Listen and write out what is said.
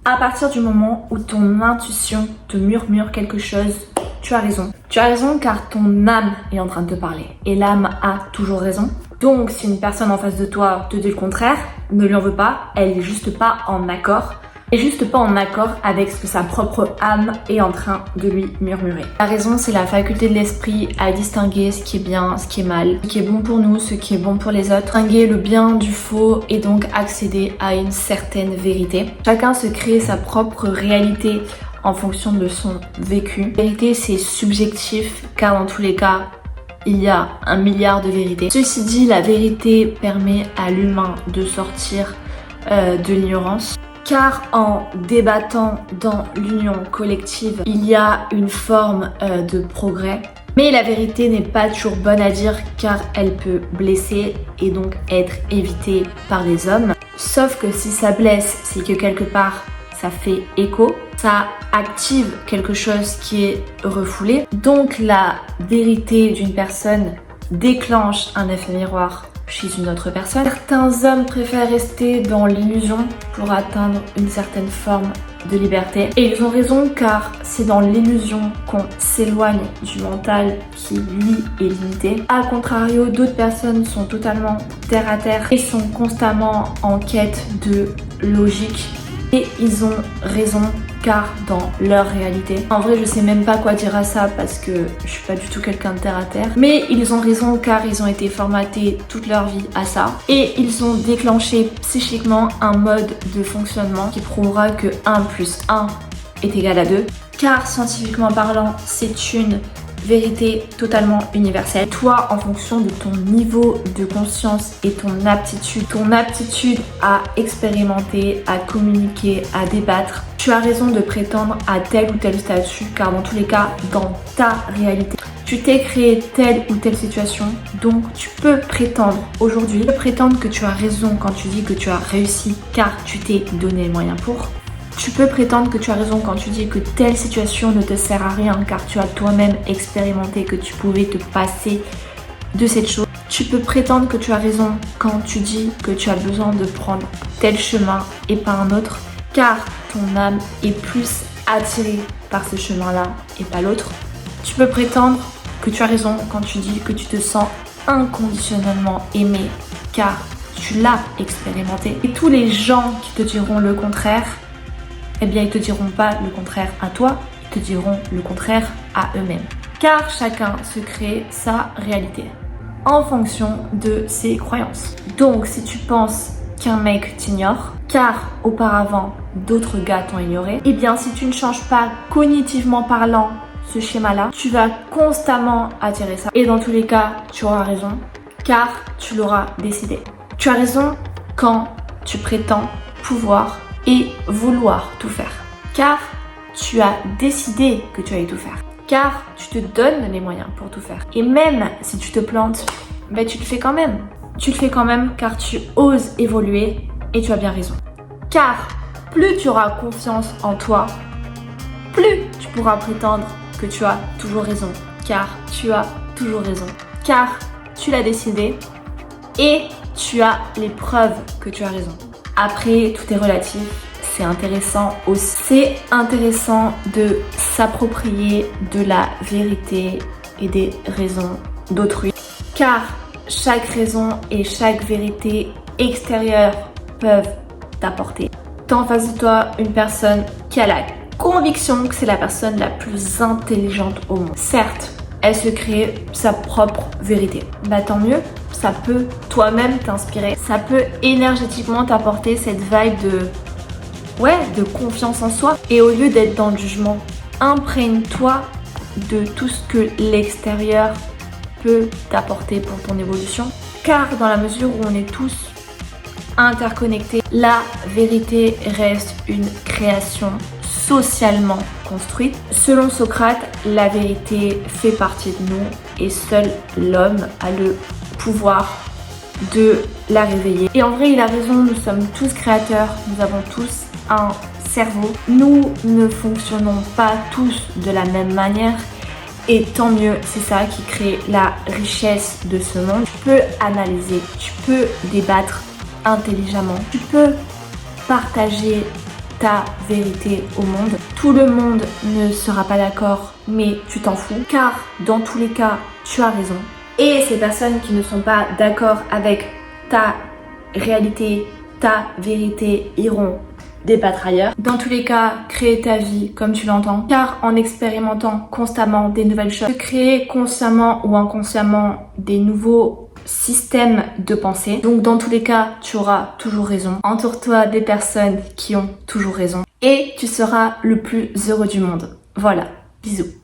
À partir du moment où ton intuition te murmure quelque chose, tu as raison. Tu as raison car ton âme est en train de te parler. Et l'âme a toujours raison. Donc si une personne en face de toi te dit le contraire, ne lui en veux pas, elle est juste pas en accord. Et juste pas en accord avec ce que sa propre âme est en train de lui murmurer. La raison, c'est la faculté de l'esprit à distinguer ce qui est bien, ce qui est mal, ce qui est bon pour nous, ce qui est bon pour les autres, distinguer le bien du faux et donc accéder à une certaine vérité. Chacun se crée sa propre réalité en fonction de son vécu. La vérité, c'est subjectif car dans tous les cas, il y a 1 milliard de vérités. Ceci dit, la vérité permet à l'humain de sortir de l'ignorance. Car en débattant dans l'union collective, il y a une forme de progrès. Mais la vérité n'est pas toujours bonne à dire car elle peut blesser et donc être évitée par les hommes. Sauf que si ça blesse, c'est que quelque part ça fait écho, ça active quelque chose qui est refoulé. Donc la vérité d'une personne déclenche un effet miroir chez une autre personne. Certains hommes préfèrent rester dans l'illusion pour atteindre une certaine forme de liberté. Et ils ont raison car c'est dans l'illusion qu'on s'éloigne du mental qui, lui, est limité. A contrario, d'autres personnes sont totalement terre à terre et sont constamment en quête de logique. Et ils ont raison car dans leur réalité. En vrai, je sais même pas quoi dire à ça parce que je suis pas du tout quelqu'un de terre à terre. Mais ils ont raison car ils ont été formatés toute leur vie à ça. Et ils ont déclenché psychiquement un mode de fonctionnement qui prouvera que 1 plus 1 est égal à 2. Car scientifiquement parlant, c'est une vérité totalement universelle. Toi, en fonction de ton niveau de conscience et ton aptitude à expérimenter, à communiquer, à débattre, tu as raison de prétendre à tel ou tel statut car dans tous les cas, dans ta réalité, tu t'es créé telle ou telle situation, donc tu peux prétendre aujourd'hui, que tu as raison quand tu dis que tu as réussi car tu t'es donné les moyens pour. Tu peux prétendre que tu as raison quand tu dis que telle situation ne te sert à rien car tu as toi-même expérimenté que tu pouvais te passer de cette chose. Tu peux prétendre que tu as raison quand tu dis que tu as besoin de prendre tel chemin et pas un autre car ton âme est plus attirée par ce chemin-là et pas l'autre. Tu peux prétendre que tu as raison quand tu dis que tu te sens inconditionnellement aimé car tu l'as expérimenté. Et tous les gens qui te diront le contraire, eh bien ils te diront pas le contraire à toi, ils te diront le contraire à eux-mêmes. Car chacun se crée sa réalité en fonction de ses croyances. Donc si tu penses qu'un mec t'ignore, car auparavant d'autres gars t'ont ignoré, eh bien si tu ne changes pas cognitivement parlant ce schéma-là, tu vas constamment attirer ça. Et dans tous les cas, tu auras raison, car tu l'auras décidé. Tu as raison quand tu prétends pouvoir et vouloir tout faire. Car tu as décidé que tu allais tout faire. Car tu te donnes les moyens pour tout faire. Et même si tu te plantes, ben tu le fais quand même. Tu le fais quand même car tu oses évoluer et tu as bien raison. Car plus tu auras confiance en toi, plus tu pourras prétendre que tu as toujours raison. Car tu as toujours raison. Car tu l'as décidé et tu as les preuves que tu as raison. Après, tout est relatif, c'est intéressant aussi. C'est intéressant de s'approprier de la vérité et des raisons d'autrui. Car chaque raison et chaque vérité extérieure peuvent t'apporter. T'as en face de toi une personne qui a la conviction que c'est la personne la plus intelligente au monde. Certes, elle se crée sa propre vérité. Bah tant mieux. Ça peut toi-même t'inspirer, ça peut énergétiquement t'apporter cette vibe de confiance en soi. Et au lieu d'être dans le jugement, imprègne-toi de tout ce que l'extérieur peut t'apporter pour ton évolution. Car dans la mesure où on est tous interconnectés, la vérité reste une création socialement construite. Selon Socrate, la vérité fait partie de nous et seul l'homme a le pouvoir de la réveiller. Et en vrai, il a raison, nous sommes tous créateurs, nous avons tous un cerveau. Nous ne fonctionnons pas tous de la même manière et tant mieux, c'est ça qui crée la richesse de ce monde. Tu peux analyser, tu peux débattre intelligemment, tu peux partager ta vérité au monde. Tout le monde ne sera pas d'accord, mais tu t'en fous, car dans tous les cas, tu as raison. Et ces personnes qui ne sont pas d'accord avec ta réalité, ta vérité, iront débattre ailleurs. Dans tous les cas, créer ta vie comme tu l'entends, car en expérimentant constamment des nouvelles choses, créer consciemment ou inconsciemment des nouveaux système de pensée. Donc dans tous les cas, tu auras toujours raison. Entoure-toi des personnes qui ont toujours raison et tu seras le plus heureux du monde. Voilà, bisous.